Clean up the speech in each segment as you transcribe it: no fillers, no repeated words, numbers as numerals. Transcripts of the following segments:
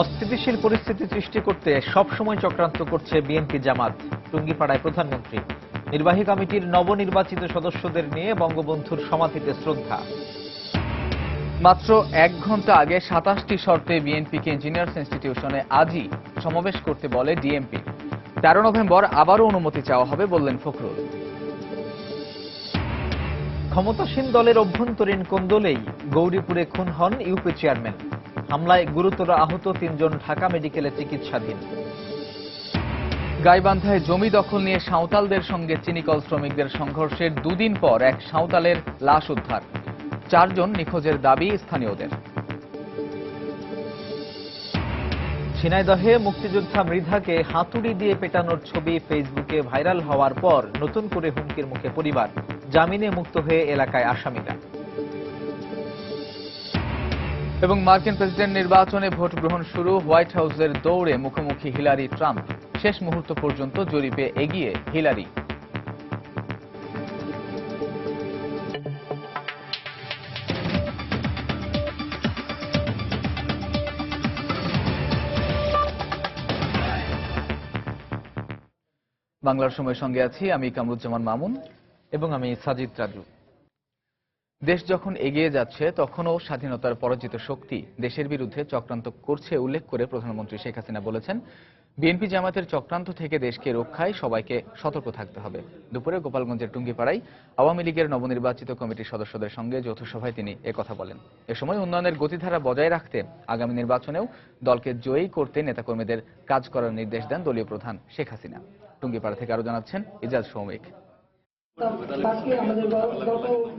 অস্থিতিশীল পরিস্থিতি সৃষ্টি করতে সবসময় চক্রান্ত করছে বিএনপি জামাত। টুঙ্গিপাড়ায় প্রধানমন্ত্রী, নির্বাহী কমিটির নবনির্বাচিত সদস্যদের নিয়ে বঙ্গবন্ধুর সমাধিতে শ্রদ্ধা। মাত্র 1 ঘন্টা আগে 27টি শর্তে বিএনপিকে ইঞ্জিনিয়ার্স ইনস্টিটিউশনে আজই সমাবেশ করতে বলে ডিএমপি। 13 নভেম্বর আবারও অনুমতি চাওয়া হবে বললেন ফখরুল। ক্ষমতাসীন দলের অভ্যন্তরীণ কোন্দলেই গৌরীপুরে খুন হন ইউপি চেয়ারম্যান। হামলায় গুরুতর আহত 3 জন ঢাকা মেডিকেলে চিকিৎসাধীন। গাইবান্ধায় জমি দখল নিয়ে সাঁওতালদের সঙ্গে চিনিকল শ্রমিকদের সংঘর্ষের 2 দিন পর এক সাঁওতালের লাশ উদ্ধার। 4 জন নিখোঁজের দাবি স্থানীয়দের। ঝিনাইদহে মুক্তিযোদ্ধা মৃধাকে হাতুড়ি দিয়ে পেটানোর ছবি ফেসবুকে ভাইরাল হওয়ার পর নতুন করে হুমকির মুখে পরিবার। জামিনে মুক্ত হয়ে এলাকায় আসামিরা। এবং মার্কিন প্রেসিডেন্ট নির্বাচনে ভোট গ্রহণ শুরু, হোয়াইট হাউসের দৌড়ে মুখোমুখি হিলারি ট্রাম্প। শেষ মুহূর্ত পর্যন্ত জরিপে এগিয়ে হিলারি। বাংলার সময়ের সঙ্গে আছি আমি কামরুজ্জামান মামুন এবং আমি সাজিদ রাজু। দেশ যখন এগিয়ে যাচ্ছে তখনও স্বাধীনতার পরাজিত শক্তি দেশের বিরুদ্ধে চক্রান্ত করছে উল্লেখ করে প্রধানমন্ত্রী শেখ হাসিনা বলেছেন, বিএনপি জামাতের চক্রান্ত থেকে দেশকে রক্ষায় সবাইকে সতর্ক থাকতে হবে। দুপুরে গোপালগঞ্জের টুঙ্গিপাড়ায় আওয়ামী লীগের নবনির্বাচিত কমিটির সদস্যদের সঙ্গে যৌথ সভায় তিনি একথা বলেন। এ সময় উন্নয়নের গতিধারা বজায় রাখতে আগামী নির্বাচনেও দলকে জয়ী করতে নেতাকর্মীদের কাজ করার নির্দেশ দেন দলীয় প্রধান শেখ হাসিনা। টুঙ্গিপাড়া থেকে আরো জানাচ্ছেন ইজাজ সৌমিক।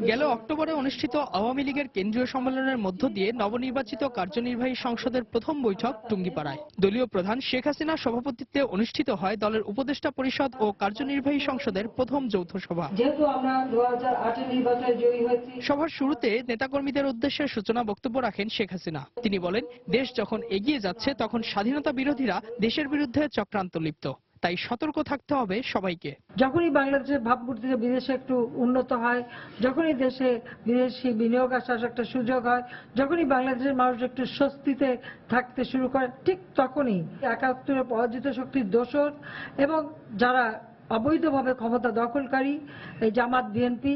গেল অক্টোবরে অনুষ্ঠিত আওয়ামী লীগের কেন্দ্রীয় সম্মেলনের মধ্য দিয়ে নবনির্বাচিত কার্যনির্বাহী সংসদের প্রথম বৈঠক টুঙ্গিপাড়ায়। দলীয় প্রধান শেখ হাসিনার সভাপতিত্বে অনুষ্ঠিত হয় দলের উপদেষ্টা পরিষদ ও কার্যনির্বাহী সংসদের প্রথম যৌথ সভা। যেহেতু আমরা 2008 নির্বাচনে জয়ী হয়েছি, সভার শুরুতে নেতাকর্মীদের উদ্দেশ্যে সূচনা বক্তব্য রাখেন শেখ হাসিনা। তিনি বলেন, দেশ যখন এগিয়ে যাচ্ছে তখন স্বাধীনতা বিরোধীরা দেশের বিরুদ্ধে চক্রান্ত লিপ্ত, তাই সতর্ক থাকতে হবে সবাইকে। যখনই বাংলাদেশের ভাবমূর্তি বিদেশে একটু উন্নত হয়, যখনই দেশে বিদেশি বিনিয়োগ আসার একটা সুযোগ হয়, যখনই বাংলাদেশের মানুষ একটু স্বস্তিতে থাকতে শুরু করে, ঠিক তখনই 71 পরাজিত শক্তির দোসর এবং যারা অবৈধভাবে ক্ষমতা দখলকারী এই জামাত বিএনপি,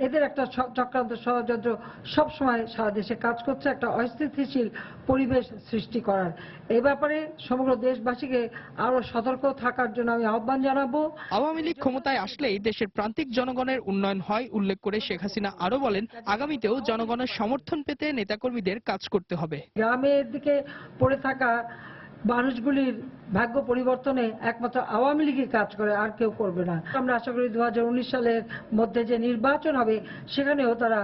এদের একটা চক্রান্ত ষড়যন্ত্র সবসময় সারা দেশে কাজ করছে একটা অস্থিতিশীল পরিবেশ সৃষ্টি করার। এই ব্যাপারে সমগ্র দেশবাসীকে আরো সতর্ক থাকার জন্য আমি আহ্বান জানাবো। আওয়ামী লীগ ক্ষমতায় আসলেই দেশের প্রান্তিক জনগণের উন্নয়ন হয় উল্লেখ করে শেখ হাসিনা আরো বলেন, আগামীতেও জনগণের সমর্থন পেতে নেতাকর্মীদের কাজ করতে হবে। গ্রামের দিকে পড়ে থাকা মানুষগুলির ভাগ্য পরিবর্তনে একমাত্র আওয়ামী লীগই কাজ করে, আর কেউ করবে না। আমরা আশা করি 2019 সালের মধ্যে যে নির্বাচন হবে সেখানেও তারা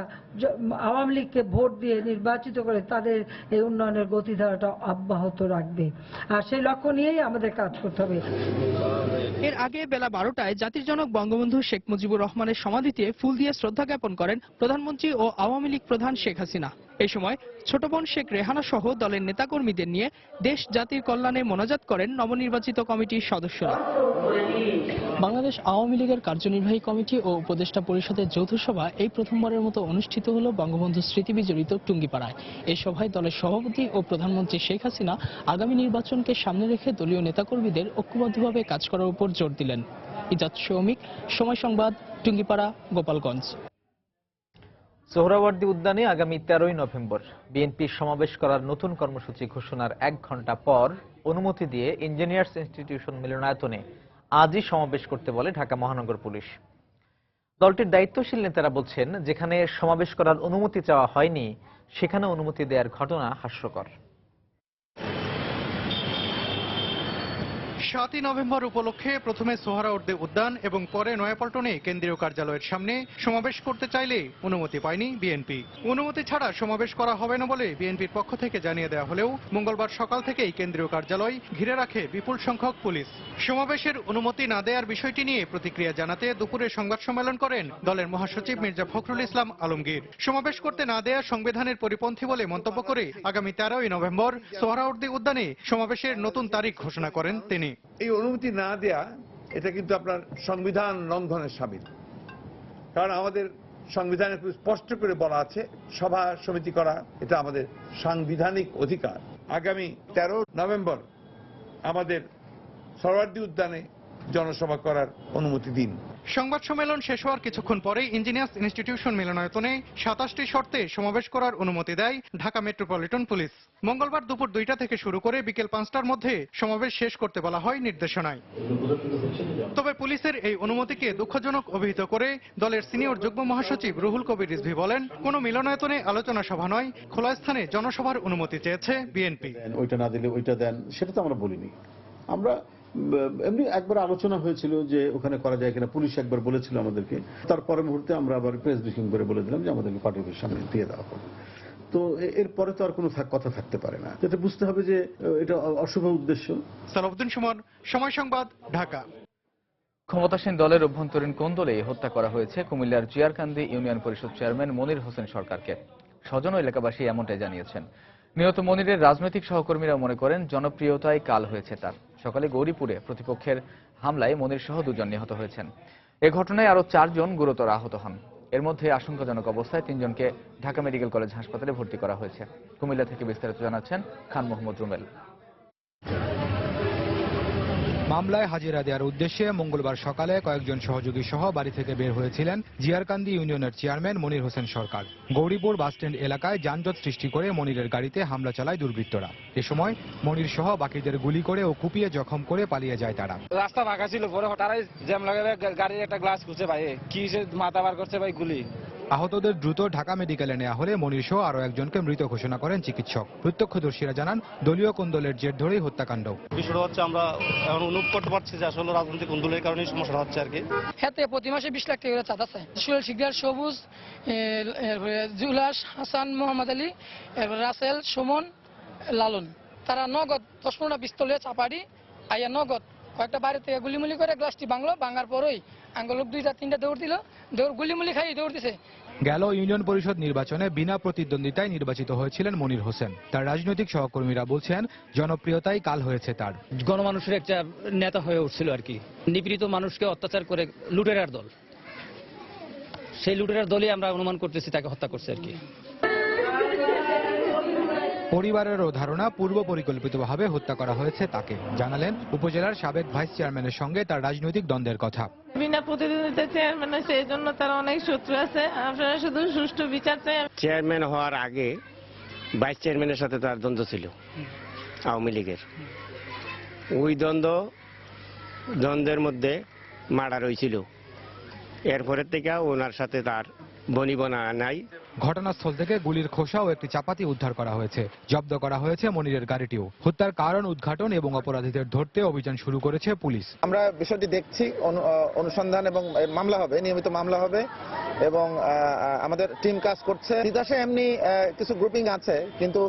আওয়ামী লীগকে ভোট দিয়ে নির্বাচিত করে তাদের এই উন্নয়নের গতিধারাটা অব্যাহত রাখবে, আর সেই লক্ষ্য নিয়েই আমাদের কাজ করতে হবে। এর আগে বেলা 12টায় জাতির জনক বঙ্গবন্ধু শেখ মুজিবুর রহমানের সমাধিতে ফুল দিয়ে শ্রদ্ধা জ্ঞাপন করেন প্রধানমন্ত্রী ও আওয়ামী লীগ প্রধান শেখ হাসিনা। এই সময় ছোট বোন শেখ রেহানা সহ দলের নেতাকর্মীদের নিয়ে দেশ জাতির কল্যাণে মোনাজাত করেন নবনির্বাচিত কমিটির সদস্যরা। বাংলাদেশ আওয়ামী লীগের কার্যনির্বাহী কমিটি ও উপদেষ্টা পরিষদের যৌথ সভা এই প্রথমবারের মতো অনুষ্ঠিত হল বঙ্গবন্ধু স্মৃতি বিজড়িত টুঙ্গিপাড়ায়। এই সভায় দলের সভাপতি ও প্রধানমন্ত্রী শেখ হাসিনা আগামী নির্বাচনকে সামনে রেখে দলীয় নেতাকর্মীদের ঐক্যবদ্ধভাবে কাজ করার উপর জোর দিলেন। ইজাজ সৌমিক, সময় সংবাদ, টুঙ্গিপাড়া, গোপালগঞ্জ। সোহরাওয়ার্দী উদ্যানে আগামী 13 নভেম্বর বিএনপির সমাবেশ করার নতুন কর্মসূচি ঘোষণার 1 ঘণ্টা পর অনুমতি দিয়ে ইঞ্জিনিয়ার্স ইনস্টিটিউশন মিলনায়তনে আজই সমাবেশ করতে বলে ঢাকা মহানগর পুলিশ। দলটির দায়িত্বশীল নেতারা বলছেন, যেখানে সমাবেশ করার অনুমতি চাওয়া হয়নি সেখানে অনুমতি দেওয়ার ঘটনা হাস্যকর। 7 নভেম্বর উপলক্ষে প্রথমে সোহরাওয়ার্দী উদ্যান এবং পরে নয়াপল্টনে কেন্দ্রীয় কার্যালয়ের সামনে সমাবেশ করতে চাইলে অনুমতি পায়নি বিএনপি। অনুমতি ছাড়া সমাবেশ করা হবে না বলে বিএনপির পক্ষ থেকে জানিয়ে দেওয়া হলেও মঙ্গলবার সকাল থেকেই কেন্দ্রীয় কার্যালয় ঘিরে রাখে বিপুল সংখ্যক পুলিশ। সমাবেশের অনুমতি না দেওয়ার বিষয়টি নিয়ে প্রতিক্রিয়া জানাতে দুপুরে সংবাদ সম্মেলন করেন দলের মহাসচিব মির্জা ফখরুল ইসলাম আলমগীর। সমাবেশ করতে না দেয়া সংবিধানের পরিপন্থী বলে মন্তব্য করে আগামী 13 নভেম্বর সোহরাওয়ার্দী উদ্যানে সমাবেশের নতুন তারিখ ঘোষণা করেন তিনি। এই অনুমতি না দেয়া এটা কিন্তু আপনার সংবিধান লঙ্ঘনের সামিল, কারণ আমাদের সংবিধানে স্পষ্ট করে বলা আছে সভা সমিতি করা এটা আমাদের সাংবিধানিক অধিকার। আগামী 13 নভেম্বর আমাদের সরওয়ার্দী উদ্যানে জনসভা করার অনুমতি দিন। সংবাদ সম্মেলন শেষ হওয়ার কিছুক্ষণ পরেই ইঞ্জিনিয়ার্স ইনস্টিটিউশন মিলনায়তনে 27টি শর্তে সমাবেশ করার অনুমতি দেয় ঢাকা মেট্রোপলিটন পুলিশ। মঙ্গলবার দুপুর 2টা থেকে শুরু করে বিকেল 5টার মধ্যে সমাবেশ শেষ করতে বলা হয় নির্দেশনায়। তবে পুলিশের এই অনুমতিকে দুঃখজনক অভিহিত করে দলের সিনিয়র যুগ্ম মহাসচিব রুহুল কবির রিজভী বলেন, কোনো মিলনায়তনে আলোচনা সভা নয়, খোলা স্থানে জনসভার অনুমতি চেয়েছে বিএনপি। ওইটা না দিলে ওইটা দেন, সেটা তো আমরা বলিনি। আমরা এমনি একবার আলোচনা হয়েছিল যে ওখানে করা যায় কিনা, পুলিশ একবার বলেছিল আমাদেরকে, তারপরে মুহূর্তে আমরা আবার প্রেস ব্রিফিং করে বলে দিলাম যে আমাদেরকে পার্টি অফিসের সামনে দিয়ে দেওয়া হবে। তো এরপরে তো আর কোনো কথা থাকতে পারে না, এটা বুঝতে হবে যে এটা অশুভ উদ্দেশ্য। সালাউদ্দিন সুমন, সময় সংবাদ, ঢাকা। ক্ষমতাসীন দলের অভ্যন্তরীণ কোন্দলে হত্যা করা হয়েছে কুমিল্লার জিয়ারকান্দি ইউনিয়ন পরিষদ চেয়ারম্যান মনির হোসেন সরকারকে। স্বজন ও এলাকাবাসী এমনটাই জানিয়েছেন। নিহত মনিরের রাজনৈতিক সহকর্মীরা মনে করেন জনপ্রিয়তায় কাল হয়েছে তার। সকালে গৌরীপুরে প্রতিপক্ষের হামলায় মনির সহ 2 জন নিহত হয়েছেন। এ ঘটনায় আরও 4 জন গুরুতর আহত হন। এর মধ্যে আশঙ্কাজনক অবস্থায় 3 জনকে ঢাকা মেডিকেল কলেজ হাসপাতালে ভর্তি করা হয়েছে। কুমিল্লা থেকে বিস্তারিত জানাচ্ছেন খান মোহাম্মদ রুমেল। মামলায় হাজিরা দেওয়ার উদ্দেশ্যে মঙ্গলবার সকালে কয়েকজন সহযোগী সহ বাড়ি থেকে বের হয়েছিলেন জিয়ারকান্দি ইউনিয়নের চেয়ারম্যান মনির হোসেন সরকার। গৌরীপুর বাসস্ট্যান্ড এলাকায় যানজট সৃষ্টি করে মনিরের গাড়িতে হামলা চালায় দুর্বৃত্তরা। এ সময় মনির সহ বাকিদের গুলি করে ও কুপিয়ে জখম করে পালিয়ে যায় তারা। রাস্তা ফাঁকা ছিল, পরে হঠাৎ জ্যাম লাগে, গাড়ির একটা গ্লাস খুঁজছে ভাই, কি মাথা বার করছে ভাই গুলি। আহতদের দ্রুত ঢাকা মেডিকেলে নেওয়া হলে মনির সহ আরও একজনকে মৃত ঘোষণা করেন চিকিৎসক। প্রত্যক্ষদর্শীরা জানান দলীয় কোন্দলের জের ধরেই হত্যাকাণ্ড। বিষয়টা হচ্ছে আমরা এখন অনুভব করতে পারছি যে আসলে রাজনৈতিক কোন্দলের কারণে সমস্যা হচ্ছে আর কি। হাতে প্রতি মাসে 20 লাখ টাকা করে চাঁদা চায়। সুহেল শিকদার, সবুজ, জুলাস, হাসান, মোহাম্মদ আলী, রাসেল, সুমন, লালন, তারা নগদ 10-15টা পিস্তলে চাপাড়ি আইয়া নগদ কয়েকটা বাড়ি থেকে গুলিমুলি করে গ্লাসটি ভাঙলো। ভাঙার পরই আঙ্গুল 2-3টা দৌড় দিল, গুলিমুলি খাই দৌড় দিছে। গেল ইউনিয়ন পরিষদ নির্বাচনে বিনা প্রতিদ্বন্দ্বিতায় নির্বাচিত হয়েছিলেন মনির হোসেন। তার রাজনৈতিক সহকর্মীরা বলছেন জনপ্রিয়তাই কাল হয়েছে তার। গণমানুষের একটা নেতা হয়ে উঠছিল আর কি। নিপীড়িত মানুষকে অত্যাচার করে লুটেরার দল, সেই লুটেরার দলই আমরা অনুমান করতেছি তাকে হত্যা করছে আর কি। পরিবারেরও ধারণা পূর্ব পরিকল্পিতভাবে হত্যা করা হয়েছে তাকে। জানালেন উপজেলার সাবেক ভাইস চেয়ারম্যানের সঙ্গে তার রাজনৈতিক দ্বন্দ্বের কথা। বিনা প্রতিদ্বন্দ্বিতা চেয়ারম্যান, সেই জন্য তার অনেক শত্রু আছে। আপনারা শুধু সুষ্ঠু বিচার চাই। চেয়ারম্যান হওয়ার আগে ভাইস চেয়ারম্যানের সাথে তার দ্বন্দ্ব ছিল আওয়ামী লীগের। ওই দ্বন্দ্বের মধ্যে মার্ডার হয়েছিল। এরপরের থেকে ওনার সাথে তার বনিবনা নাই। ঘটনাস্থল থেকে গুলির খোসা ও একটি চাপাতি উদ্ধার করা হয়েছে। জব্দ করা হয়েছে মনিরের গাড়িটিও। হত্যার কারণ উদ্ঘাটন এবং অপরাধীদের ধরতে অভিযান শুরু করেছে পুলিশ। আমরা বিষয়টি দেখছি, অনুসন্ধান এবং মামলা হবে, নিয়মিত মামলা হবে এবং আমাদের টিম কাজ করছে। তিতাসে এমনি কিছু গ্রুপিং আছে, কিন্তু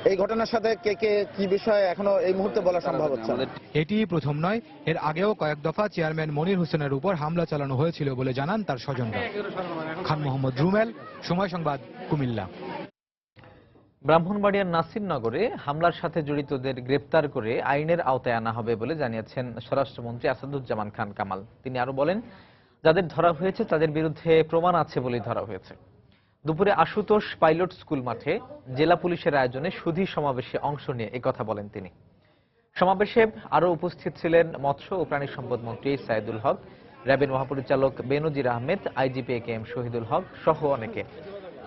এই ঘটনার সাথে কে কে কি বিষয়ে এখনো এই মুহূর্তে বলা সম্ভব হচ্ছে না। এটি প্রথম নয়, এর আগেও কয়েক দফা চেয়ারম্যান মনির হোসেনের উপর হামলা চালানো হয়েছিল বলে জানান তার স্বজনরা। খান মোহাম্মদ রুমেল, সময় সংবাদ, কুমিল্লা। ব্রাহ্মণবাড়িয়ার নাসিরনগরে হামলার সাথে জড়িতদের গ্রেপ্তার করে আইনের আওতায় আনা হবে বলে জানিয়েছেন স্বরাষ্ট্রমন্ত্রী আসাদুজ্জামান খান কামাল। তিনি আরো বলেন, যাদের ধরা হয়েছে তাদের বিরুদ্ধে প্রমাণ আছে বলেই ধরা হয়েছে। দুপুরে আশুতোষ পাইলট স্কুল মাঠে জেলা পুলিশের আয়োজনে সুধী সমাবেশে অংশ নিয়ে একথা বলেন তিনি। সমাবেশে আরো উপস্থিত ছিলেন মৎস্য ও প্রাণী সম্পদ মন্ত্রী সাইদুল হক, র্যাবের মহাপরিচালক বেনজির আহমেদ, আইজিপি একেএম শহীদুল হক সহ অনেকে।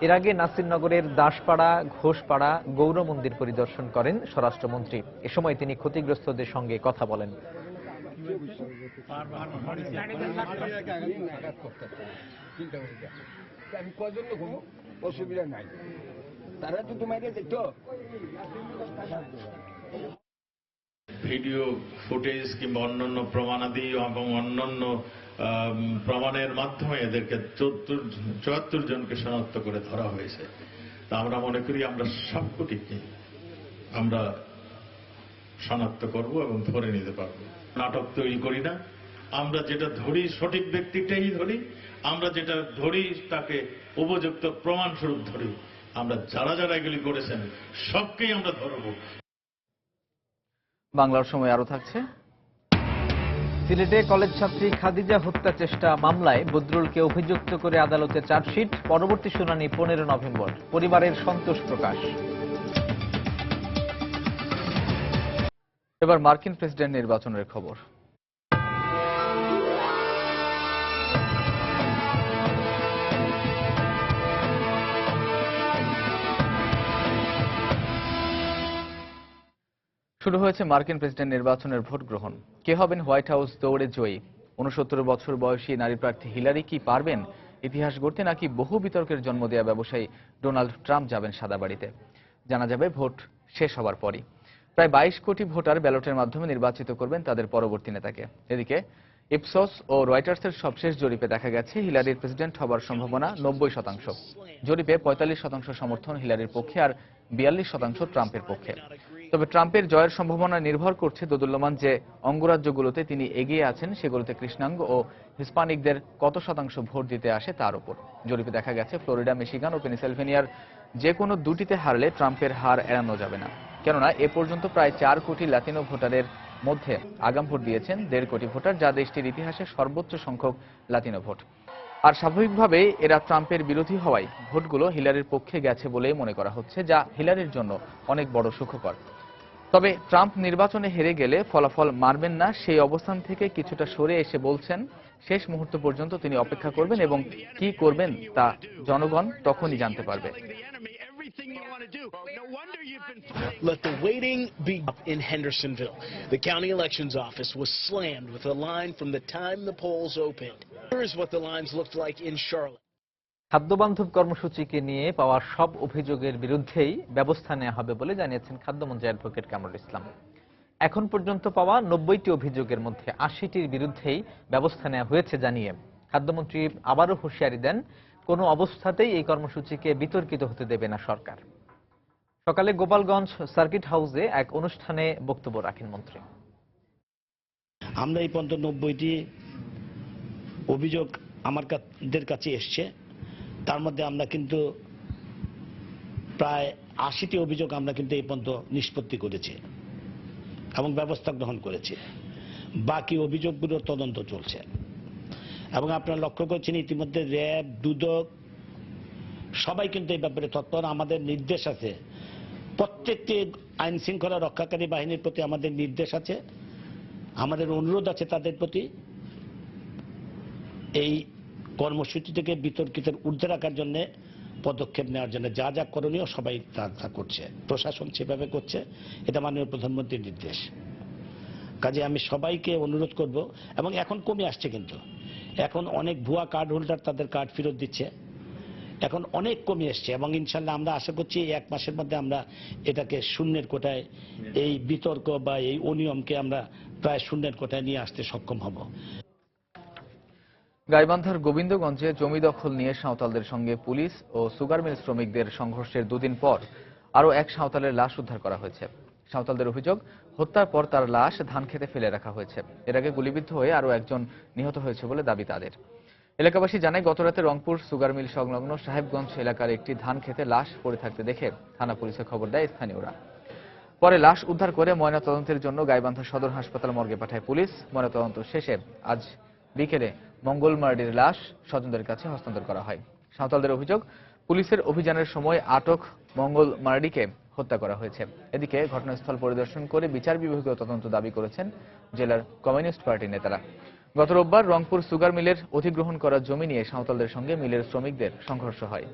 এর আগে নাসিরনগরের দাসপাড়া, ঘোষপাড়া, গৌর মন্দির পরিদর্শন করেন স্বরাষ্ট্রমন্ত্রী। এ সময় তিনি ক্ষতিগ্রস্তদের সঙ্গে কথা বলেন। ভিডিও ফুটেজ কিংবা অন্যান্য প্রমাণাদি এবং অন্যান্য প্রমাণের মাধ্যমে এদেরকে 74 জনকে শনাক্ত করে ধরা হয়েছে। তা আমরা মনে করি আমরা সবকটিকে আমরা শনাক্ত করব এবং ধরে নিতে পারব। নাটক তৈরি করি না, আমরা যেটা ধরি সঠিক ব্যক্তিটাই ধরি, আমরা যেটা ধরি তাকে উপযুক্ত প্রমাণস্বরূপ ধরি। আমরা যারা যারা এগুলি করেছেন সবকেই আমরা ধরব। বাংলার সময় আরো থাকছে। সিলেটে কলেজ ছাত্রী খাদিজা হত্যা চেষ্টা মামলায় বদরুলকে অভিযুক্ত করে আদালতে চার্জশিট। পরবর্তী শুনানি 15 নভেম্বর। পরিবারের সন্তোষ প্রকাশ। এবার মার্কিন প্রেসিডেন্ট নির্বাচনের খবর। শুরু হয়েছে মার্কিন প্রেসিডেন্ট নির্বাচনের ভোট গ্রহণ। কে হবেন হোয়াইট হাউস দৌড়ে জয়ী? 69 বছর বয়সী নারী প্রার্থী হিলারি কি পারবেন ইতিহাস গড়তে, নাকি বহু বিতর্কের জন্ম দেওয়া ব্যবসায়ী ডোনাল্ড ট্রাম্প যাবেন সাদা বাড়িতে? জানা যাবে ভোট শেষ হবার পরই। প্রায় 22 কোটি ভোটার ব্যালটের মাধ্যমে নির্বাচিত করবেন তাদের পরবর্তী নেতাকে। এদিকে ইপসস ও রয়টার্সের সবশেষ জরিপে দেখা গেছে হিলারির প্রেসিডেন্ট হবার সম্ভাবনা 90%। জরিপে 45% সমর্থন হিলারির পক্ষে আর 42% ট্রাম্পের পক্ষে। তবে ট্রাম্পের জয়ের সম্ভাবনা নির্ভর করছে দোদুল্যমান যে অঙ্গরাজ্যগুলোতে তিনি এগিয়ে আছেন সেগুলোতে কৃষ্ণাঙ্গ ও হিস্পানিকদের কত শতাংশ ভোট দিতে আসে তার উপর। জরিপে দেখা গেছে ফ্লোরিডা, মিশিগান ও পেনিসিলভেনিয়ার যে কোনো দুটিতে হারলে ট্রাম্পের হার এড়ানো যাবে না। কেননা এ পর্যন্ত প্রায় 4 কোটি লাতিনো ভোটারের মধ্যে আগাম ভোট দিয়েছেন 1.5 কোটি ভোটার, যা দেশটির ইতিহাসে সর্বোচ্চ সংখ্যক লাতিনো ভোট। আর স্বাভাবিকভাবেই এরা ট্রাম্পের বিরোধী হওয়ায় ভোটগুলো হিলারির পক্ষে গেছে বলেই মনে করা হচ্ছে, যা হিলারির জন্য অনেক বড় সুখকর। তবে ট্রাম্প নির্বাচনে হেরে গেলে ফলাফল মানবেন না সেই অবস্থান থেকে কিছুটা সরে এসে বলছেন শেষ মুহূর্ত পর্যন্ত তিনি অপেক্ষা করবেন এবং কি করবেন তা জনগণ তখনই জানতে পারবে। Let the waiting be up in Hendersonville. The county elections office was slammed with a line from the time the polls opened. Here is what the lines looked like in Charlotte. খাদ্যবান্ধব কর্মসূচিকে নিয়ে পাওয়া সব অভিযোগের বিরুদ্ধেই ব্যবস্থা নেওয়া হবে বলে জানিয়েছেন খাদ্যমন্ত্রী অ্যাডভোকেট কামরুল ইসলাম। এখন পর্যন্ত পাওয়া 90টি অভিযোগের মধ্যে 80টির বিরুদ্ধেই ব্যবস্থা নেওয়া হয়েছে জানিয়ে খাদ্যমন্ত্রী আবারও হুঁশিয়ারি দেন, কোনো অবস্থাতেই এই কর্মসূচিকে বিতর্কিত হতে দেবে না সরকার। সকালে গোপালগঞ্জ সার্কিট হাউসে এক অনুষ্ঠানে বক্তব্য রাখেন মন্ত্রী। আমরা এই পর্যন্ত 90টি অভিযোগ আমাদের কাছে এসছে, তার মধ্যে আমরা কিন্তু প্রায় 80টি অভিযোগ আমরা কিন্তু এই পর্যন্ত নিষ্পত্তি করেছি এবং ব্যবস্থা গ্রহণ করেছি। বাকি অভিযোগগুলোর তদন্ত চলছে এবং আপনারা লক্ষ্য করছেন ইতিমধ্যে র্যাব, দুদক সবাই কিন্তু এই ব্যাপারে তৎপর। আমাদের নির্দেশ আছে, প্রত্যেকটি আইন শৃঙ্খলা রক্ষাকারী বাহিনীর প্রতি আমাদের নির্দেশ আছে, আমাদের অনুরোধ আছে তাদের প্রতি এই কর্মসূচি থেকে বিতর্কিতের ঊর্ধ্বে রাখার জন্য পদক্ষেপ নেওয়ার জন্য যা যা করণীয় সবাই তা করছে, প্রশাসন সেভাবে করছে, এটা মাননীয় প্রধানমন্ত্রীর নির্দেশ। কাজে আমি সবাইকে অনুরোধ করব, এবং এখন কমে আসছে, কিন্তু এখন অনেক ভুয়া কার্ড হোল্ডার তাদের কার্ড ফেরত দিচ্ছে, এখন অনেক কমে এসছে এবং ইনশাল্লাহ আমরা আশা করছি 1 মাসের মধ্যে আমরা এটাকে শূন্যের কোটায়, এই বিতর্ক বা এই অনিয়মকে আমরা প্রায় শূন্যের কোটায় নিয়ে আসতে সক্ষম হব। গাইবান্ধার গোবিন্দগঞ্জে জমি দখল নিয়ে সাঁওতালদের সঙ্গে পুলিশ ও সুগার মিল শ্রমিকদের সংঘর্ষের 2 দিন পর আরও এক সাঁওতালের লাশ উদ্ধার করা হয়েছে। সাঁওতালদের অভিযোগ, হত্যার পর তার লাশ ধান খেতে ফেলে রাখা হয়েছে। এর আগে গুলিবিদ্ধ হয়ে আরও একজন নিহত হয়েছে বলে দাবি তাদের। এলাকাবাসী জানায়, গতরাতে রংপুর সুগার মিল সংলগ্ন সাহেবগঞ্জ এলাকার একটি ধান খেতে লাশ পড়ে থাকতে দেখে থানা পুলিশে খবর দেয় স্থানীয়রা। পরে লাশ উদ্ধার করে ময়নাতদন্তের জন্য গাইবান্ধা সদর হাসপাতাল মর্গে পাঠায় পুলিশ। ময়নাতদন্ত শেষে আজ বিকেলে মঙ্গল মার্ডির লাশ স্বজনদের কাছে হস্তান্তর করা হয়। সাঁওতালদের অভিযোগ, পুলিশের অভিযানের সময় আটক মঙ্গল মার্ডিকে হত্যা করা হয়েছে। এদিকে ঘটনাস্থল পরিদর্শন করে বিচার বিভাগীয় তদন্ত দাবি করেছেন জেলার কমিউনিস্ট পার্টির নেতারা। গত রোববার রংপুর সুগার মিলের অধিগ্রহণ করা জমি নিয়ে সাঁওতালদের সঙ্গে মিলের শ্রমিকদের সংঘর্ষ হয়।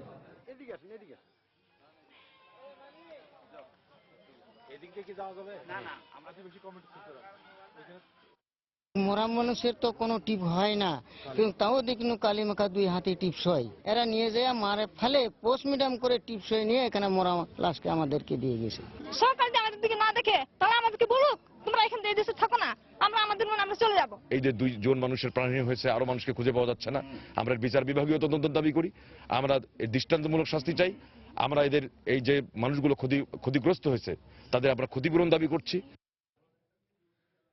মরা মানুষের তো কোনো টিপ হয় না, কিন্তু তাও দেখিনু কালী মাখা 2 হাতে টিপস হয়। এরা নিয়ে যায় মারে ফেলে পোস্টমর্টম করে টিপস হয়ে নিয়ে এখানে মরা লাশকে আমাদেরকে দিয়ে গেছে। সরকার যে আমাদের দিকে না দেখে তাহলে আমাদেরকে বলুক, তোমরা এখান থেকে দেশে থাকো না, আমরা আমাদের মনে আমরা চলে যাব। এই যে 2 জন মানুষের প্রাণহানি হয়েছে, আরো মানুষকে খুঁজে পাওয়া যাচ্ছে না, আমরা বিচার বিভাগীয় তদন্ত দাবি করি, আমরা দৃষ্টান্তমূলক শাস্তি চাই। আমরা এদের এই যে মানুষগুলো ক্ষতিগ্রস্ত হয়েছে তাদের আমরা ক্ষতিপূরণ দাবি করছি।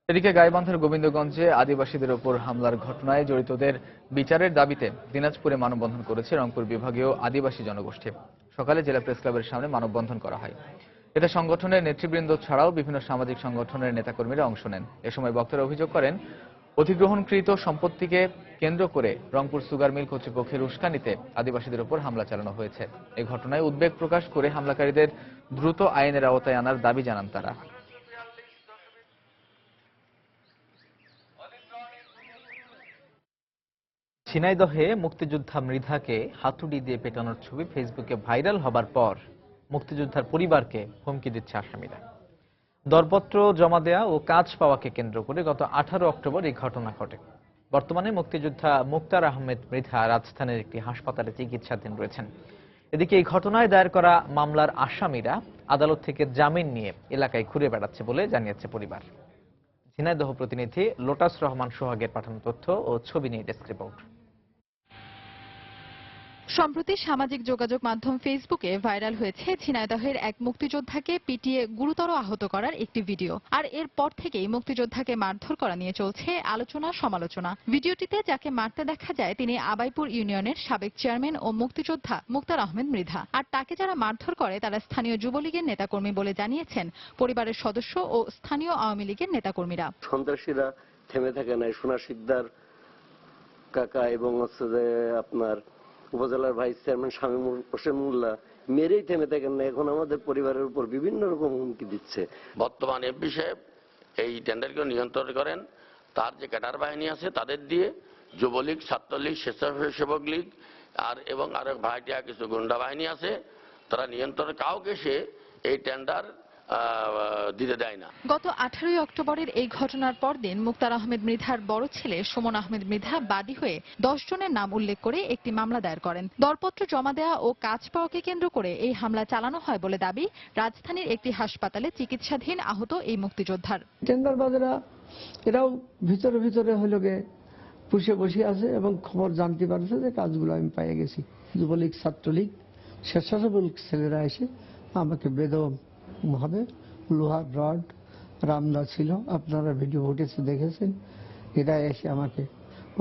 এদিকে গাইবান্ধার গোবিন্দগঞ্জে আদিবাসীদের ওপর হামলার ঘটনায় জড়িতদের বিচারের দাবিতে দিনাজপুরে মানববন্ধন করেছে রংপুর বিভাগীয় আদিবাসী জনগোষ্ঠী। সকালে জেলা প্রেস ক্লাবের সামনে মানববন্ধন করা হয়। এতে সংগঠনের নেতৃবৃন্দ ছাড়াও বিভিন্ন সামাজিক সংগঠনের নেতাকর্মীরা অংশ নেন। এ সময় বক্তারা অভিযোগ করেন, অধিগ্রহণকৃত সম্পত্তিকে কেন্দ্র করে রংপুর সুগার মিল কর্তৃপক্ষের উস্কানিতে আদিবাসীদের উপর হামলা চালানো হয়েছে। এই ঘটনায় উদ্বেগ প্রকাশ করে হামলাকারীদের দ্রুত আইনের আওতায় আনার দাবি জানান তারা। ঝিনাইদহে মুক্তিযোদ্ধা মৃধাকে হাতুড়ি দিয়ে পেটানোর ছবি ফেসবুকে ভাইরাল হবার পর মুক্তিযোদ্ধার পরিবারকে হুমকি দিচ্ছে আসামিরা। দরপত্র জমা দেয়া ও কাজ পাওয়াকে কেন্দ্র করে গত 18 অক্টোবর এই ঘটনা ঘটে। বর্তমানে মুক্তিযোদ্ধা মুক্তার আহমেদ মৃধা রাজধানীর একটি হাসপাতালে চিকিৎসাধীন রয়েছেন। এদিকে এই ঘটনায় দায়ের করা মামলার আসামিরা আদালত থেকে জামিন নিয়ে এলাকায় ঘুরে বেড়াচ্ছে বলে জানিয়েছে পরিবার। ঝিনাইদহ প্রতিনিধি লোটাস রহমান সোহাগের পাঠানো তথ্য ও ছবি নিয়ে ডেস্ক রিপোর্ট। সম্প্রতি সামাজিক যোগাযোগ মাধ্যম ফেসবুকে ভাইরাল হয়েছে ঝিনাইদহের এক মুক্তিযোদ্ধাকে পিটিয়ে গুরুতর আহত করার একটি ভিডিও। আর এরপর থেকেই মুক্তিযোদ্ধাকে মারধর করা নিয়ে চলছে আলোচনা সমালোচনা। ভিডিওটিতে যাকে মারতে দেখা যায় তিনি আবাইপুর ইউনিয়নের সাবেক চেয়ারম্যান ও মুক্তিযোদ্ধা মুক্তার আহমেদ মৃধা। আর তাকে যারা মারধর করে তারা স্থানীয় যুবলীগের নেতাকর্মী বলে জানিয়েছেন পরিবারের সদস্য ও স্থানীয় আওয়ামী লীগের নেতাকর্মীরা। সন্ত্রাসীরা থেমে থাকে নাই। সোনা শিকদার কাকা এবং আপনার উপজেলার ভাইস চেয়ারম্যান শামীম হোসেন মোল্লা মেরেই থেমে থাকেন না, এখন আমাদের পরিবারের উপর বিভিন্ন রকম হুমকি দিচ্ছে। বর্তমান এমপি সাহেব এই টেন্ডারকে নিয়ন্ত্রণ করেন, তার যে ক্যাডার বাহিনী আছে তাদের দিয়ে যুবলীগ, ছাত্রলীগ, স্বেচ্ছাসেবক লীগ এবং আরেক ভাইটিয়া কিছু গুন্ডা বাহিনী আছে, তারা নিয়ন্ত্রণ কাউকে সে এই টেন্ডার দিতে দেয় না। গত 18 অক্টোবরের এই ঘটনার পরদিন মুক্তার আহমেদ মৃধার বড় ছেলে সুমন আহমেদ মৃধা বাদী হয়ে 10 জনের নাম উল্লেখ করে একটি মামলা দায়ের করেন। দরপত্র জমা দেওয়া ও কাজ পাওয়াকে কেন্দ্র করে এই হামলা চালানো হয় বলে দাবি রাজধানীর একটি হাসপাতালে চিকিৎসাধীন আহত এই মুক্তিযোদ্ধার। টেন্ডারবাজরা এরাও ভিতরে ভিতরে হলো গে পুষে বসে আছে এবং খবর জানতে পারছে যে কাজগুলো আমি পেয়ে গেছি। যুবলীগ, ছাত্রলীগ, স্বেচ্ছাসেবক ছেলেরা এসে আমাকে বেদম ভাবে লোহার রড রামদা ছিল, আপনারা ভিডিও ফুটেজে দেখেছেন, এরা এসে আমাকে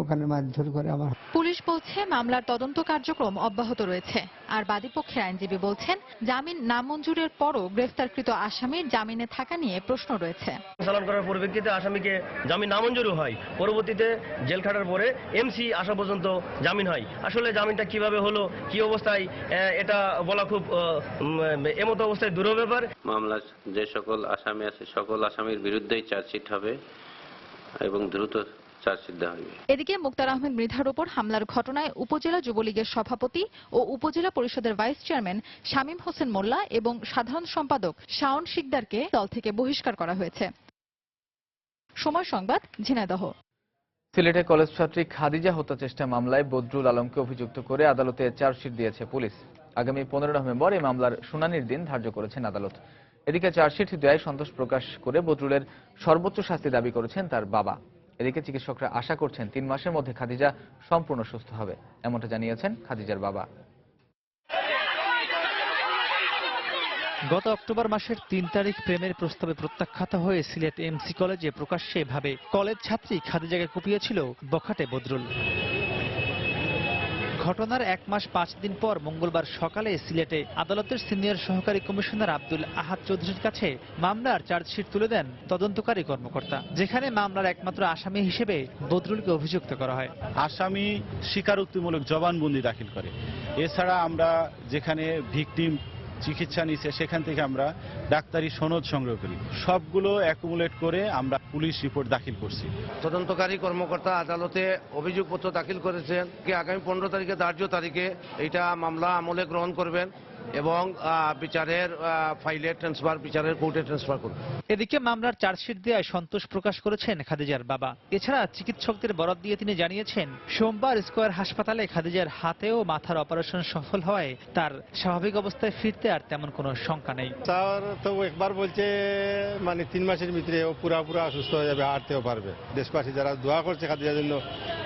ওখানে মারধর করে। আমার পুলিশ বলছে মামলার তদন্ত কার্যক্রম অব্যাহত রয়েছে। আর বাদীপক্ষের আইনজীবী বলছেন জামিন নামঞ্জুরের পরও গ্রেফতারকৃত আসামির জামিনে থাকা নিয়ে প্রশ্ন রয়েছে। চালান করার পরিপ্রেক্ষিতে আসামিকে জামিন নামঞ্জুর হয়, পরবর্তীতে জেল খাটার পরে এমসি আসা পর্যন্ত জামিন হয়। আসলে জামিনটা কিভাবে হলো, কি অবস্থায়, এটা বলা খুব এমতো অবস্থায় দূর ব্যাপার। মামলা যে সকল আসামি আছে সকল আসামির বিরুদ্ধেই চার্জশিট হবে এবং দ্রুত এদিকে মুক্তার আহমেদ মৃধার উপর হামলার ঘটনায় উপজেলা যুবলীগের সভাপতি ও উপজেলা পরিষদের ভাইস চেয়ারম্যান শামীম হোসেন মোল্লা এবং সাধারণ সম্পাদক শাওন শিকদারকে দল থেকে বহিষ্কার করা হয়েছে। সময় সংবাদ, ঝিনাইদহ। সিলেটে কলেজ ছাত্রী খাদিজা হত্যা চেষ্টা মামলায় বদরুল আলমকে অভিযুক্ত করে আদালতে চার্জশিট দিয়েছে পুলিশ। আগামী 15 নভেম্বর এই মামলার শুনানির দিন ধার্য করেছেন আদালত। এদিকে চার্জশিট দেওয়ায় সন্তোষ প্রকাশ করে বদরুলের সর্বোচ্চ শাস্তি দাবি করেছেন তার বাবা। এদিকে চিকিৎসকরা আশা করছেন 3 মাসের মধ্যে খাদিজা সম্পূর্ণ সুস্থ হবে, এমনটা জানিয়েছেন খাদিজার বাবা। গত অক্টোবর মাসের 3 তারিখ প্রেমের প্রস্তাবে প্রত্যাখ্যাত হয়ে সিলেট এমসি কলেজে প্রকাশ্যে ভাবে কলেজ ছাত্রী খাদিজাকে কুপিয়েছিল বখাটে বদরুল। ঘটনার 1 মাস 5 দিন পর মঙ্গলবার সকালে সিলেটে আদালতের সিনিয়র সহকারী কমিশনার আব্দুল আহাদ চৌধুরীর কাছে মামলার চার্জশিট তুলে দেন তদন্তকারী কর্মকর্তা, যেখানে মামলার একমাত্র আসামি হিসেবে বদরুলকে অভিযুক্ত করা হয়। আসামি স্বীকারোক্তিমূলক জবানবন্দি দাখিল করে। এছাড়া আমরা যেখানে ভিকটিম চিকিৎসা নিচ্ছে সেখান থেকে আমরা ডাক্তারি সনদ সংগ্রহ করি। সবগুলো অ্যাকুমুলেট করে আমরা পুলিশ রিপোর্ট দাখিল করছি। তদন্তকারী কর্মকর্তা আদালতে অভিযোগপত্র দাখিল করেছেন আগামী 15 তারিখে ধার্য তারিখে এটা মামলা আমলে গ্রহণ করবেন এবং বিচারের ফাইলে ট্রান্সফার, বিচারের কোর্টে ট্রান্সফার করবেন। এদিকে মামলার চার্জশিট দেওয়ায় সন্তোষ প্রকাশ করেছেন খাদিজার বাবা। এছাড়া চিকিৎসকদের বরাত দিয়ে তিনি জানিয়েছেন সোমবার স্কয়ার হাসপাতালে খাদিজার হাতে ও মাথার অপারেশন সফল হওয়ায় তার স্বাভাবিক অবস্থায় ফিরতে আর তেমন কোনো শঙ্কা নেই। স্যার তো একবার বলছে 3 মাসের ভিতরে ও পুরা সুস্থ হয়ে যাবে, হাঁটতেও পারবে। দেশবাসী যারা দোয়া করছে খাদিজার জন্য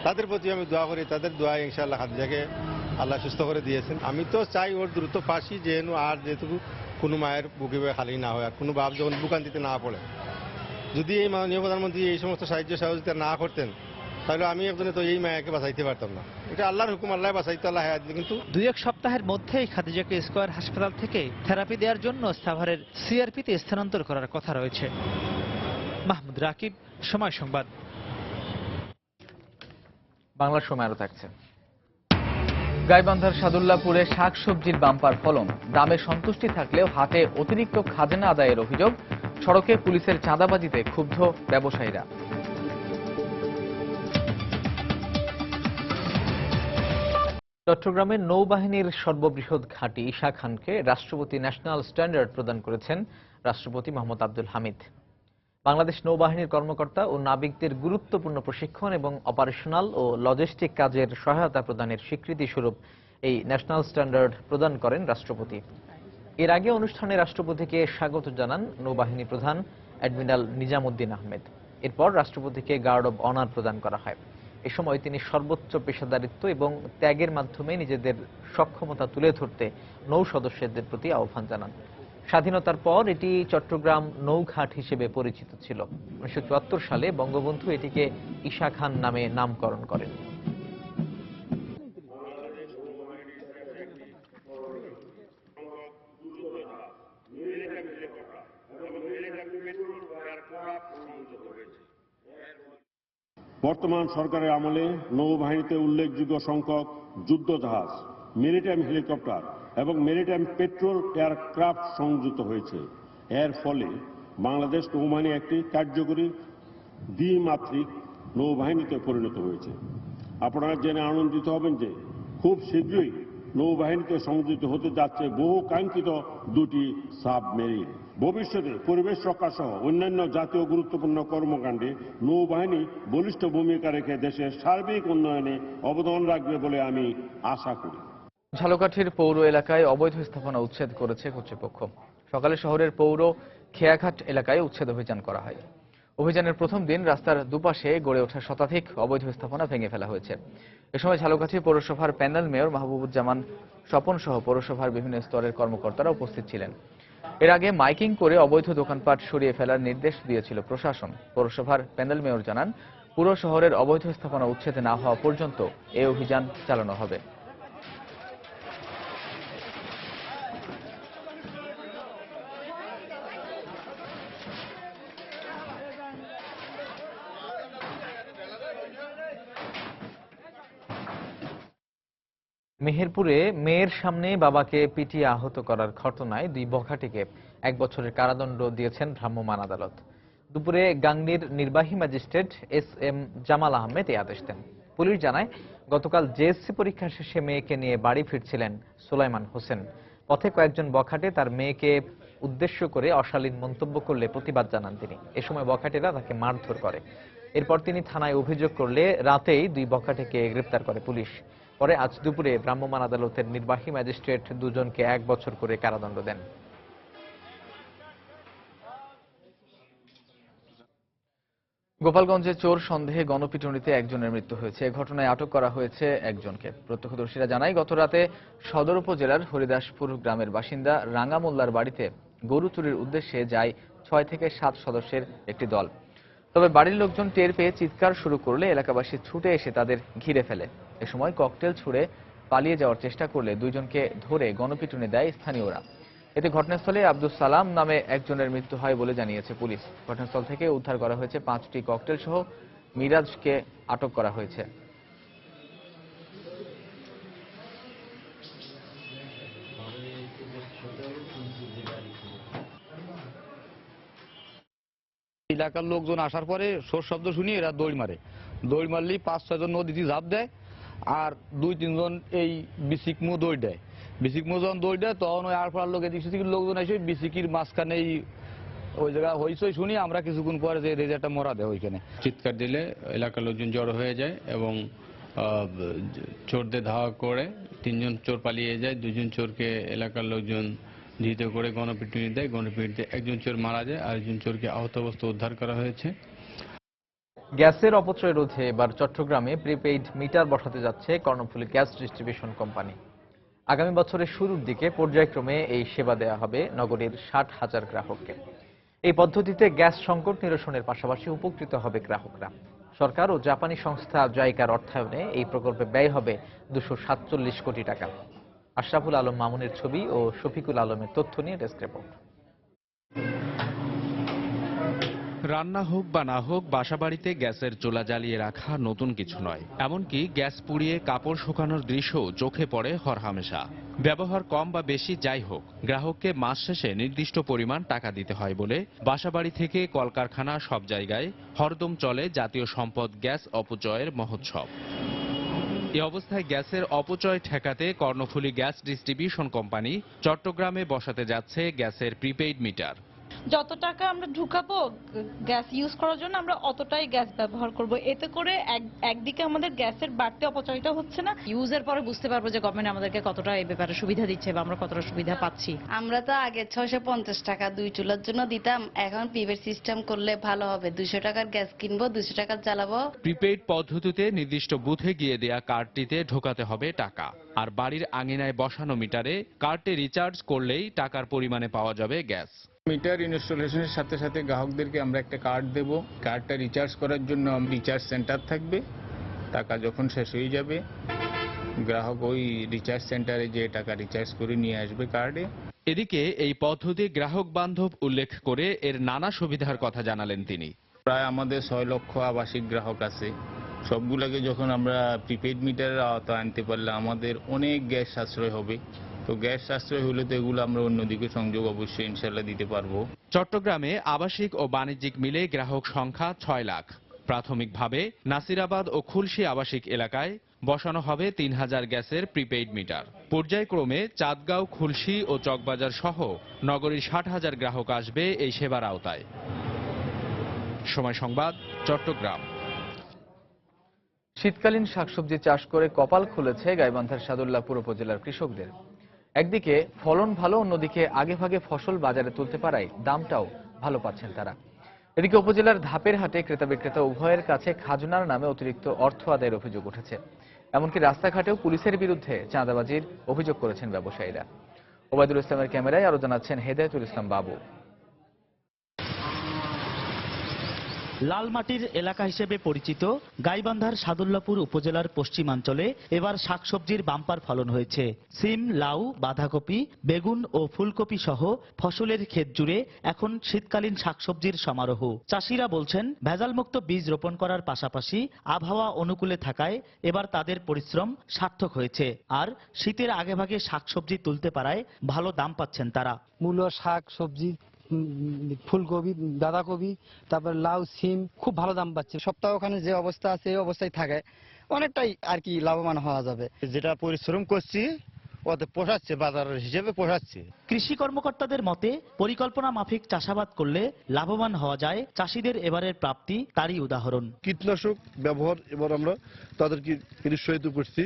তাদের প্রতি আমি দোয়া করি, তাদের দোয়া ইনশাআল্লাহ খাদিজাকে আল্লাহ সুস্থ করে দিয়েছেন। আমি তো চাই ওর দ্রুত ফাঁসি, যেন আর যেটুকু কোনো মায়ের বুকে খালি না হয়, আর কোনো বাপ যখন বুকান দিতে না পড়ে। যদি এই মাননীয় প্রধানমন্ত্রী এই সমস্ত সাহায্য সহযোগিতা না করতেন তাহলে আমি একজনে তো এই মায়াকে বাঁচাইতে পারতাম না। এটা আল্লাহর হুকুম, আল্লাহ বাঁচাইতে, আল্লাহ হায়াত দিন। কিন্তু 2-1 সপ্তাহের মধ্যেই খাদিজাকে স্কয়ার হাসপাতাল থেকে থেরাপি দেওয়ার জন্য সাভারের সিআরপিতে স্থানান্তর করার কথা রয়েছে। মাহমুদ রাকিব, সময় সংবাদ। বাংলার সময় আরো থাকছে। গাইবান্ধার সাদুল্লাপুরে শাকসবজির বাম্পার ফলন, দামে সন্তুষ্টি থাকলেও হাতে অতিরিক্ত খাজনা আদায়ের অভিযোগ। সড়কে পুলিশের চাঁদাবাজিতে ক্ষুব্ধ ব্যবসায়ীরা। চট্টগ্রামের নৌবাহিনীর সর্ববৃহৎ ঘাঁটি ঈশা খানকে রাষ্ট্রপতি ন্যাশনাল স্ট্যান্ডার্ড প্রদান করেছেন রাষ্ট্রপতি মোহাম্মদ আব্দুল হামিদ। বাংলাদেশ নৌবাহিনীর কর্মকর্তা ও নাবিকদের গুরুত্বপূর্ণ প্রশিক্ষণ এবং অপারেশনাল ও লজিস্টিক কাজের সহায়তা প্রদানের স্বীকৃতি স্বরূপ এই ন্যাশনাল স্ট্যান্ডার্ড প্রদান করেন রাষ্ট্রপতি। এর আগে অনুষ্ঠানে রাষ্ট্রপতিকে স্বাগত জানান নৌবাহিনী প্রধান অ্যাডমিরাল নিজামুদ্দিন আহমেদ। এরপর রাষ্ট্রপতিকে গার্ড অব অনার প্রদান করা হয়। এ সময় তিনি সর্বোচ্চ পেশাদারিত্ব এবং ত্যাগের মাধ্যমে নিজেদের সক্ষমতা তুলে ধরতে নৌ সদস্যদের প্রতি আহ্বান জানান। স্বাধীনতার পর এটি চট্টগ্রাম নৌঘাট হিসেবে পরিচিত ছিল। 1974 সালে বঙ্গবন্ধু এটিকে ঈশা খান নামে নামকরণ করেন। বর্তমান সরকারের আমলে নৌবাহিনীতে উল্লেখযোগ্য সংখ্যক যুদ্ধজাহাজ, মেরিটাইম হেলিকপ্টার এবং মেরিটাইম পেট্রোল এয়ারক্রাফট সংযুক্ত হয়েছে। এর ফলে বাংলাদেশ নৌবাহিনী একটি কার্যকরী দ্বিমাত্রিক নৌবাহিনীতে পরিণত হয়েছে। আপনারা জেনে আনন্দিত হবেন যে খুব শীঘ্রই নৌবাহিনীতে সংযুক্ত হতে যাচ্ছে বহু কাঙ্ক্ষিত দুটি সাবমেরিন। ভবিষ্যতে পরিবেশ রক্ষা সহ অন্যান্য জাতীয় গুরুত্বপূর্ণ কর্মকাণ্ডে নৌবাহিনী বলিষ্ঠ ভূমিকা রেখে দেশের সার্বিক উন্নয়নে অবদান রাখবে বলে আমি আশা করি। ঝালকাঠির পৌর এলাকায় অবৈধ স্থাপনা উচ্ছেদ করেছে কর্তৃপক্ষ। সকালে শহরের পৌর খেয়াঘাট এলাকায় উচ্ছেদ অভিযান করা হয়। অভিযানের প্রথম দিন রাস্তার দুপাশে গড়ে ওঠা শতাধিক অবৈধ স্থাপনা ভেঙে ফেলা হয়েছে। এ সময় ঝালকাঠি পৌরসভার প্যানেল মেয়র মাহবুবুজ্জামান স্বপন সহ পৌরসভার বিভিন্ন স্তরের কর্মকর্তারা উপস্থিত ছিলেন। এর আগে মাইকিং করে অবৈধ দোকানপাট সরিয়ে ফেলার নির্দেশ দিয়েছিল প্রশাসন। পৌরসভার প্যানেল মেয়র জানান, পুরো শহরের অবৈধ স্থাপনা উচ্ছেদ না হওয়া পর্যন্ত এই অভিযান চালানো হবে। মেহেরপুরে মেয়ের সামনে বাবাকে পিটিয়ে আহত করার ঘটনায় 2 বখাটেকে 1 বছরের কারাদণ্ড দিয়েছেন ভ্রাম্যমাণ আদালত। দুপুরে গাংনীর নির্বাহী ম্যাজিস্ট্রেট SM জামাল আহমেদ এই আদেশ দেন। পুলিশ জানায়, গতকাল জেএসসি পরীক্ষা শেষে মেয়েকে নিয়ে বাড়ি ফিরছিলেন সুলাইমান হোসেন। পথে কয়েকজন বখাটে তার মেয়েকে উদ্দেশ্য করে অশালীন মন্তব্য করলে প্রতিবাদ জানান তিনি। এ সময় বখাটেরা তাকে মারধর করে। এরপর তিনি থানায় অভিযোগ করলে রাতেই 2 বখাটেকে গ্রেপ্তার করে পুলিশ। পরে আজ দুপুরে ভ্রাম্যমাণ আদালতের নির্বাহী ম্যাজিস্ট্রেট দুজনকে 1 বছর করে কারাদণ্ড দেন। গোপালগঞ্জে চোর সন্দেহে গণপিটুনিতে একজনের মৃত্যু হয়েছে। এ ঘটনায় আটক করা হয়েছে একজনকে। প্রত্যক্ষদর্শীরা জানায়, গতরাতে সদর উপজেলার হরিদাসপুর গ্রামের বাসিন্দা রাঙ্গা মোল্লার বাড়িতে গরু চুরির উদ্দেশ্যে যায় 6 থেকে 7 সদস্যের একটি দল। তবে বাড়ির লোকজন টের পেয়ে চিৎকার শুরু করলে এলাকাবাসী ছুটে এসে তাদের ঘিরে ফেলে। এ সময় ককটেল ছুড়ে পালিয়ে যাওয়ার চেষ্টা করলে 2 জনকে ধরে গণপিটুনি দেয় স্থানীয়রা। এতে ঘটনাস্থলে আব্দুল সালাম নামে একজনের মৃত্যু হয় বলে জানিয়েছে পুলিশ। ঘটনাস্থল থেকে উদ্ধার করা হয়েছে 5টি ককটেল সহ মিরাজকে আটক করা হয়েছে। এলাকার লোকজন আসার পরে সোর শব্দ শুনি এরা দৌড় মারলেই 5-6 জন নদীতে ঝাঁপ দেয়, আর 2-3 জন এই বিসিকমু দৌড় দেয়। বিসিকমু যখন দৌড় দেয় তখন ওই আর পাড়ার লোকের দিক থেকে লোকজন এসে বিসিকির মাঝখানেই ওই জায়গায় হইচই শুনি। আমরা কিছুক্ষণ পরে যে রেজারটা মরা দেয় ওইখানে চিৎকার দিলে এলাকার লোকজন জড়ো হয়ে যায় এবং চোরদের ধাওয়া করে 3 জন চোর পালিয়ে যায়। 2 জন চোরকে এলাকার লোকজন ধৃত করে গণপিটুনি দেয়। গণপিটুনিতে একজন চোর মারা যায়, আরেকজন চোরকে আহত অবস্থায় উদ্ধার করা হয়েছে। গ্যাসের অপচয় রোধে এবার চট্টগ্রামে প্রিপেইড মিটার বসাতে যাচ্ছে কর্ণফুলী গ্যাস ডিস্ট্রিবিউশন কোম্পানি। আগামী বছরের শুরুর দিকে পর্যায়ক্রমে এই সেবা দেওয়া হবে নগরীর 60,000 গ্রাহককে। এই পদ্ধতিতে গ্যাস সংকট নিরসনের পাশাপাশি উপকৃত হবে গ্রাহকরা। সরকার ও জাপানি সংস্থা জাইকার অর্থায়নে এই প্রকল্পে ব্যয় হবে 247 কোটি টাকা। আশরাফুল আলম মামুনের ছবি ও শফিকুল আলমের তথ্য নিয়ে ডেস্ক রিপোর্ট। রান্না হোক বা না হোক, বাসাবাড়িতে গ্যাসের চুলা জ্বালিয়ে রাখা নতুন কিছু নয়। এমনকি গ্যাস পুড়িয়ে কাপড় শুকানোর দৃশ্যও চোখে পড়ে হরহামেশা। ব্যবহার কম বা বেশি যাই হোক, গ্রাহককে মাস শেষে নির্দিষ্ট পরিমাণ টাকা দিতে হয় বলে বাসাবাড়ি থেকে কলকারখানা সব জায়গায় হরদম চলে জাতীয় সম্পদ গ্যাস অপচয়ের মহোৎসব। এ অবস্থায় গ্যাসের অপচয় ঠেকাতে কর্ণফুলী গ্যাস ডিস্ট্রিবিউশন কোম্পানি চট্টগ্রামে বসাতে যাচ্ছে গ্যাসের প্রিপেইড মিটার। যত টাকা আমরা ঢুকাবো গ্যাস ইউজ করার জন্য আমরা অতটাই গ্যাস ব্যবহার করব, এতে করে একদিকে আমাদের গ্যাসের বাড়তি অপচয়টা হচ্ছে না। ইউজের পরে বুঝতে পারবো যে গভর্নমেন্ট আমাদেরকে কতটা এই ব্যাপারে সুবিধা দিচ্ছে বা আমরা কতটা সুবিধা পাচ্ছি। আমরা তো আগে 650 টাকা 2 চুলার জন্য দিতাম, এখন প্রিপেড সিস্টেম করলে ভালো হবে। 200 টাকার গ্যাস কিনবো, 200 টাকার জ্বালাবো। প্রিপেইড পদ্ধতিতে নির্দিষ্ট বুথে গিয়ে দেয়া কার্ডটিতে ঢোকাতে হবে টাকা, আর বাড়ির আঙিনায় বসানো মিটারে কার্ডটি রিচার্জ করলেই টাকার পরিমাণে পাওয়া যাবে গ্যাস। মিটার ইনস্টলেশনের সাথে সাথে গ্রাহকদেরকে আমরা একটা কার্ড দেব। কার্ডটা রিচার্জ করার জন্য রিচার্জ সেন্টার থাকবে। টাকা যখন শেষ হয়ে যাবে গ্রাহক ওই রিচার্জ সেন্টারে যে টাকা রিচার্জ করে নিয়ে আসবে কার্ডে। এদিকে এই পদ্ধতি গ্রাহক বান্ধব উল্লেখ করে এর নানা সুবিধার কথা জানালেন তিনি। প্রায় আমাদের 6 লক্ষ আবাসিক গ্রাহক আছে। সবগুলোকে যখন আমরা প্রিপেইড মিটারের আওতায় আনতে পারলে আমাদের অনেক গ্যাস সাশ্রয় হবে। তো গ্যাস সাশ্রয় হলে তো এগুলো আমরা অন্যদিকে সংযোগ অবশ্যই ইনশাল্লাহ দিতে পারবো। চট্টগ্রামে আবাসিক ও বাণিজ্যিক মিলে গ্রাহক সংখ্যা 6 লাখ। প্রাথমিকভাবে নাসিরাবাদ ও খুলশী আবাসিক এলাকায় বসানো হবে 3000 গ্যাসের প্রিপেইড মিটার। পর্যায়ক্রমে চাঁদগাঁও, খুলশী ও চকবাজার সহ নগরীর 60,000 গ্রাহক আসবে এই সেবার আওতায়। সময় সংবাদ, চট্টগ্রাম। শীতকালীন শাকসবজি চাষ করে কপাল খুলেছে গাইবান্ধার সাদুল্লাপুর উপজেলার কৃষকদের। একদিকে ফলন ভালো, অন্যদিকে আগেভাগে ফসল বাজারে তুলতে পারায় দামটাও ভালো পাচ্ছেন তারা। এদিকে উপজেলার ধাপের হাটে ক্রেতা বিক্রেতা উভয়ের কাছে খাজনার নামে অতিরিক্ত অর্থ আদায়ের অভিযোগ উঠেছে। এমনকি রাস্তাঘাটেও পুলিশের বিরুদ্ধে চাঁদাবাজির অভিযোগ করেছেন ব্যবসায়ীরা। ওবায়দুল ইসলামের ক্যামেরায় আরো জানাচ্ছেন হেদায়েতুল ইসলাম বাবু। লালমাটির এলাকা হিসেবে পরিচিত গাইবান্ধার সাদুল্লাপুর উপজেলার পশ্চিমাঞ্চলে এবার শাকসবজির বাম্পার ফলন হয়েছে। সিম, লাউ, বাঁধাকপি, বেগুন ও ফুলকপি সহ ফসলের ক্ষেত জুড়ে এখন শীতকালীন শাকসবজির সমারোহ। চাষিরা বলছেন ভেজালমুক্ত বীজ রোপণ করার পাশাপাশি আবহাওয়া অনুকূলে থাকায় এবার তাদের পরিশ্রম সার্থক হয়েছে। আর শীতের আগেভাগে শাকসবজি তুলতে পারায় ভালো দাম পাচ্ছেন তারা। মূলো, শাক, সবজি, ফুলকপি, বাঁধাকপি, তারপর লাউ, সিম খুব ভালো দাম পাচ্ছে। সপ্তাহ ওখানে যে অবস্থা আছে এই অবস্থায় থাকে অনেকটাই আর কি লাভবান হওয়া যাবে। যেটা পরিশ্রম করছি ওতে পোষাচ্ছে, বাজার হিসেবে পোষাচ্ছে। কৃষি কর্মকর্তাদের মতে পরিকল্পনা মাফিক চাষাবাদ করলে লাভবান হওয়া যায়। চাষিদের এবারের প্রাপ্তি তারই উদাহরণ। কীটনাশক ব্যবহার এবার আমরা তাদেরকে নিরুৎসাহিত করছি।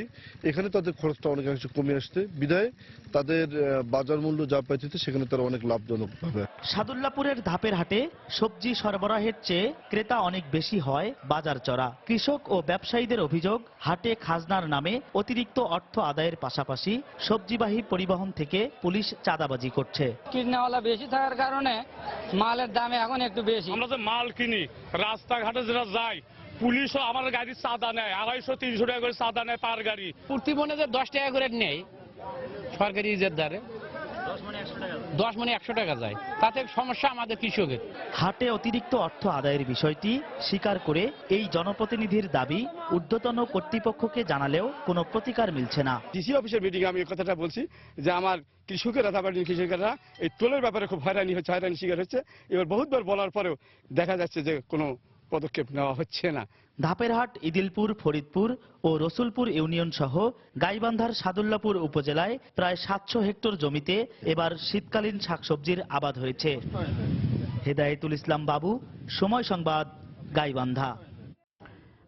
এখানে তাদের খরচটা অনেকাংশে কমে আসছে, বিধায় তাদের বাজার মূল্য যা পাইতেছে সেখানে তারা অনেক লাভজনক হবে। সাদুল্লাপুরের ধাপের হাটে সবজি সরবরাহের চেয়ে ক্রেতা অনেক বেশি হয় বাজার চড়া। কৃষক ও ব্যবসায়ীদের অভিযোগ, হাটে খাজনার নামে অতিরিক্ত অর্থ আদায়ের পাশাপাশি সবজিবাহী পরিবহন থেকে পুলিশ চাঁদাবাজি করছে। কিনাওয়ালা বেশি থাকার কারণে মালের দাম এখন একটু বেশি। আমরা যে মাল কিনি রাস্তাঘাটে যেটা যাই, পুলিশও আমার গাড়ির চাঁদা নেয় 250-300 টাকা করে চাঁদা নেয় পার গাড়ি। প্রতি মনে যে 10 টাকা করে নেয় সরকারি ইজের দ্বারে, 10 মনে 100 টাকা যায়, তাতে সমস্যা আমাদের কৃষকের। হাটে অতিরিক্ত অর্থ আদায়ের বিষয়টি স্বীকার করে এই জনপ্রতিনিধির দাবি ঊর্ধ্বতন কর্তৃপক্ষকে জানালেও কোনো প্রতিকার মিলছে না। ডিসি অফিসের মিটিংয়ে আমি কথাটা বলছি যে আমার কৃষকেরা, কৃষকেরা এই টোলের ব্যাপারে খুব হয়রানি শিকার হচ্ছে। এবার বহুতবার বলার পরেও দেখা যাচ্ছে যে কোনো পদক্ষেপ নেওয়া হচ্ছে না। ধাপের হাট, ইদিলপুর, ফরিদপুর ও রসুলপুর ইউনিয়ন সহ গাইবান্ধার সাদুল্লাপুর উপজেলায় প্রায় 700 হেক্টর জমিতে এবার শীতকালীন শাকসবজির আবাদ হয়েছে। হেদায়েতুল ইসলাম বাবু, সময় সংবাদ, গাইবান্ধা।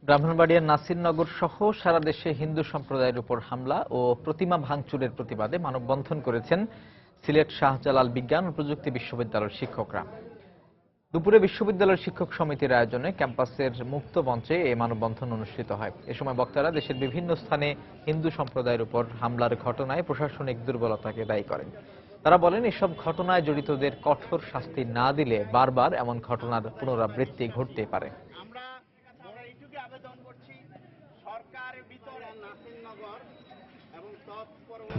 ব্রাহ্মণবাড়িয়ার নাসিরনগর সহ সারা দেশে হিন্দু সম্প্রদায়ের উপর হামলা ও প্রতিমা ভাঙচুরের প্রতিবাদে মানববন্ধন করেছেন সিলেট শাহজালাল বিজ্ঞান ও প্রযুক্তি বিশ্ববিদ্যালয়ের শিক্ষকরা। দুপুরে বিশ্ববিদ্যালয়ের শিক্ষক সমিতির আয়োজনে ক্যাম্পাসের মুক্ত মঞ্চে এই মানববন্ধন অনুষ্ঠিত হয়। এ সময় বক্তারা দেশের বিভিন্ন স্থানে হিন্দু সম্প্রদায়ের উপর হামলার ঘটনায় প্রশাসনিক দুর্বলতাকে দায়ী করেন। তারা বলেন, এসব ঘটনায় জড়িতদের কঠোর শাস্তি না দিলে বারবার এমন ঘটনার পুনরাবৃত্তি ঘটতে পারে।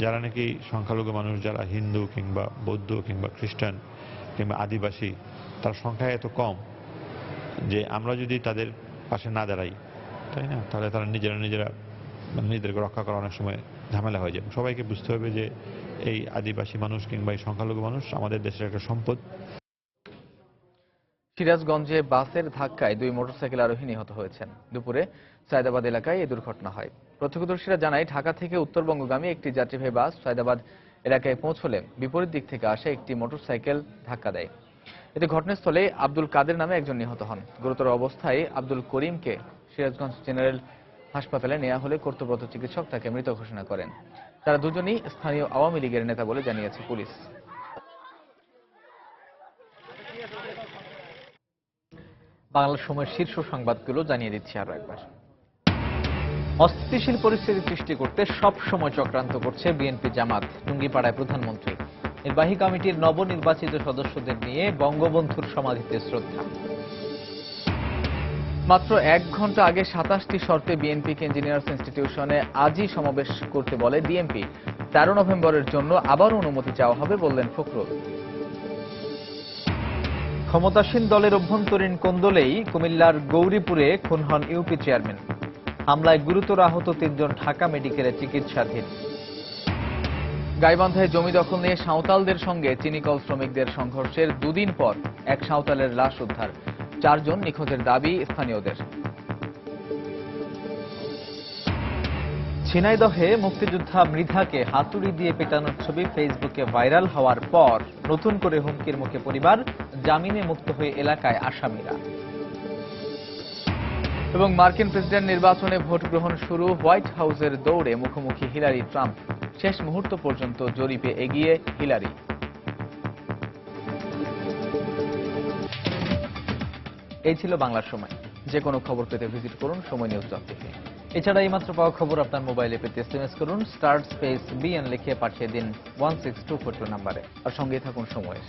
যারা নাকি সংখ্যালঘু মানুষ, যারা হিন্দু কিংবা বৌদ্ধ কিংবা খ্রিস্টান কিংবা আদিবাসী, তার সংখ্যা এত কম যে আমরা যদি তাদের পাশে না দাঁড়াই, তাই না, তাহলে তারা নিজেদেরকে রক্ষা করা অনেক সময় ঝামেলা হয়ে যায়। সবাইকে বুঝতে হবে যে এই আদিবাসী মানুষ কিংবা এই সংখ্যালঘু মানুষ আমাদের দেশের একটা সম্পদ। সিরাজগঞ্জে বাসের ধাক্কায় 2 মোটরসাইকেল আরোহী নিহত হয়েছেন। দুপুরে সায়দাবাদ এলাকায় এই দুর্ঘটনা হয়। প্রত্যক্ষদর্শীরা জানায় ঢাকা থেকে উত্তরবঙ্গগামী একটি যাত্রীবাহী বাস সায়দাবাদ এলাকায় পৌঁছলে বিপরীত দিক থেকে আসা একটি মোটরসাইকেল ধাক্কা দেয়। এতে ঘটনাস্থলে আব্দুল কাদের নামে একজন নিহত হন। গুরুতর অবস্থায় আব্দুল করিমকে সিরাজগঞ্জ জেনারেল হাসপাতালে নেওয়া হলে কর্তব্যরত চিকিৎসক তাকে মৃত ঘোষণা করেন। তারা দুজনই স্থানীয় আওয়ামী লীগের নেতা বলে জানিয়েছে পুলিশ। বাংলা সময়ের শীর্ষ সংবাদগুলো জানিয়ে দিচ্ছি আরো একবার। অস্থিতিশীল পরিস্থিতি সৃষ্টি করতে সব সময় চক্রান্ত করছে বিএনপি জামাত, টুঙ্গিপাড়ায় প্রধানমন্ত্রী। নির্বাহী কমিটির নবনির্বাচিত সদস্যদের নিয়ে বঙ্গবন্ধুর সমাধিতে শ্রদ্ধা। মাত্র 1 ঘন্টা আগে 27টি শর্তে বিএনপিকে ইঞ্জিনিয়ার্স ইনস্টিটিউশনে আজই সমাবেশ করতে বলে ডিএমপি। 13 নভেম্বরের জন্য আবারও অনুমতি চাওয়া হবে বললেন ফখরুল। ক্ষমতাসীন দলের অভ্যন্তরীণ কোন্দলেই কুমিল্লার গৌরীপুরে খুন হন ইউপি চেয়ারম্যান। হামলায় গুরুতর আহত 3 জন ঢাকা মেডিকেলে চিকিৎসাধীন। গাইবান্ধায় জমি দখল নিয়ে সাঁওতালদের সঙ্গে চিনিকল শ্রমিকদের সংঘর্ষের 2 দিন পর এক সাঁওতালের লাশ উদ্ধার। 4 জন নিখোঁজের দাবি স্থানীয়দের। ঝিনাইদহে মুক্তিযোদ্ধা মৃধাকে হাতুড়ি দিয়ে পেটানোর ছবি ফেসবুকে ভাইরাল হওয়ার পর নতুন করে হুমকির মুখে পরিবার, জামিনে মুক্ত হয়ে এলাকায় আসামিরা। এবং মার্কিন প্রেসিডেন্ট নির্বাচনে ভোট গ্রহণ শুরু, হোয়াইট হাউসের দৌড়ে মুখোমুখি হিলারি ট্রাম্প। শেষ মুহূর্ত পর্যন্ত জরিপে এগিয়ে হিলারি। এই ছিল বাংলার সময়। যে কোনো খবর পেতে ভিজিট করুন সময়নিউজ.টিভি। এছাড়া এইমাত্র পাওয়া খবর আপনার মোবাইলে পেতে এসএমএস করুন *BN লিখে পাঠিয়ে দিন 16242 নম্বরে। আর সঙ্গে থাকুন সময়ের।